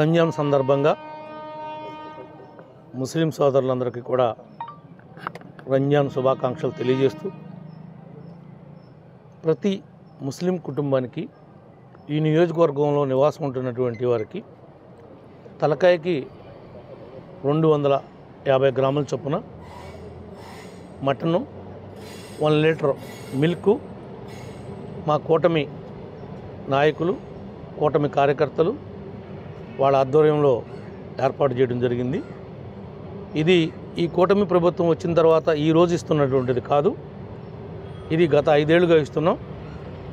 రంజాన్ సందర్భంగా ముస్లిం సోదరులందరికీ కూడా రంజాన్ శుభాకాంక్షలు తెలియజేస్తూ ప్రతి ముస్లిం కుటుంబానికి ఈ నియోజకవర్గంలో నివాసం ఉంటున్నటువంటి వారికి తలకాయకి 250 గ్రాముల చొప్పున మటను 1 లీటర్ మిల్కు మా కూటమి నాయకులు కూటమి కార్యకర్తలు వాళ్ళ ఆధ్వర్యంలో ఏర్పాటు చేయడం జరిగింది. ఇది ఈ కూటమి ప్రభుత్వం వచ్చిన తర్వాత ఈ రోజు ఇస్తున్నటువంటిది కాదు. ఇది గత 5 ఏళ్లుగా ఇస్తున్నాం.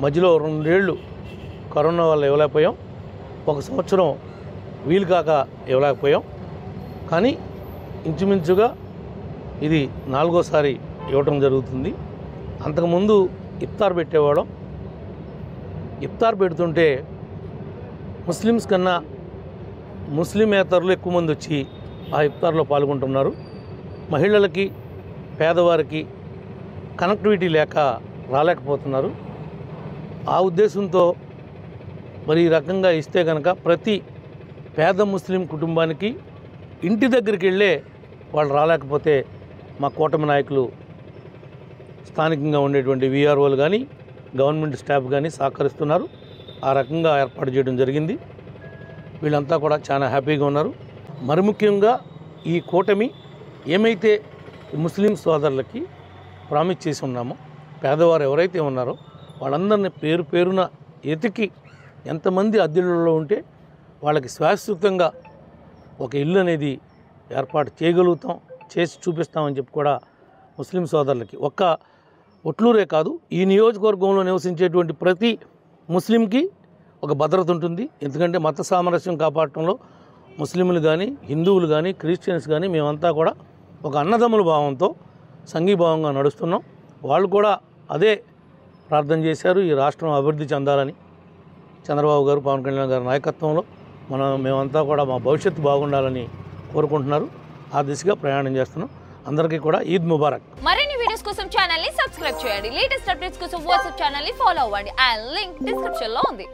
మధ్యలో 2 ఏళ్ళు కరోనా వల్ల ఇవ్వలేకపోయాం, 1 సంవత్సరం వీలు కాక ఇవ్వలేకపోయాం. కానీ ఇంచుమించుగా ఇది 4వసారి ఇవ్వటం జరుగుతుంది. అంతకుముందు ఇఫ్తార్ పెట్టేవాళ్ళం. ఇఫ్తార్ పెడుతుంటే ముస్లిమ్స్ కన్నా ముస్లిమేతరులు ఎక్కువ మంది వచ్చి ఆ ఇఫ్తార్లో పాల్గొంటున్నారు. మహిళలకి పేదవారికి కనెక్టివిటీ లేక రాలేకపోతున్నారు. ఆ ఉద్దేశంతో మరి ఈ రకంగా ఇస్తే కనుక ప్రతి పేద ముస్లిం కుటుంబానికి ఇంటి దగ్గరికి వెళ్ళే వాళ్ళు రాలేకపోతే మా కూటమి నాయకులు స్థానికంగా ఉండేటువంటి వీఆర్ఓలు కానీ గవర్నమెంట్ స్టాఫ్ కానీ సహకరిస్తున్నారు. ఆ రకంగా ఏర్పాటు చేయడం జరిగింది. వీళ్ళంతా కూడా చాలా హ్యాపీగా ఉన్నారు. మరి ముఖ్యంగా ఈ కూటమి ఏమైతే ముస్లిం సోదరులకి ప్రామిస్ చేసి ఉన్నామో, పేదవారు ఎవరైతే ఉన్నారో వాళ్ళందరినీ పేరు పేరున ఎతికి ఎంతమంది అద్దెలలో ఉంటే వాళ్ళకి శాశ్వతంగా ఒక ఇల్లు అనేది ఏర్పాటు చేయగలుగుతాం, చేసి చూపిస్తామని చెప్పి కూడా ముస్లిం సోదరులకి ఒక్క ఒట్లూరే కాదు, ఈ నియోజకవర్గంలో నివసించేటువంటి ప్రతి ముస్లింకి ఒక భద్రత ఉంటుంది. ఎందుకంటే మత సామరస్యం కాపాడటంలో ముస్లింలు కానీ హిందువులు కానీ క్రిస్టియన్స్ కానీ మేమంతా కూడా ఒక అన్నదమ్ముల భావంతో సంఘీభావంగా నడుస్తున్నాం. వాళ్ళు కూడా అదే ప్రార్థన చేశారు, ఈ రాష్ట్రం అభివృద్ధి చెందాలని. చంద్రబాబు గారు, పవన్ కళ్యాణ్ గారి నాయకత్వంలో మేమంతా కూడా మా భవిష్యత్తు బాగుండాలని కోరుకుంటున్నారు. ఆ దిశగా ప్రయాణం చేస్తున్నాం. అందరికీ కూడా ఈద్ ముబారక్. మరిన్ని వీడియోస్ కోసం ఛానల్ ని సబ్స్క్రైబ్ చేయండి. లేటెస్ట్ అప్డేట్స్ కోసం వాట్సాప్ ఛానల్ ని ఫాలో అవ్వండి. ఆ లింక్ డిస్క్రిప్షన్ లో ఉంది.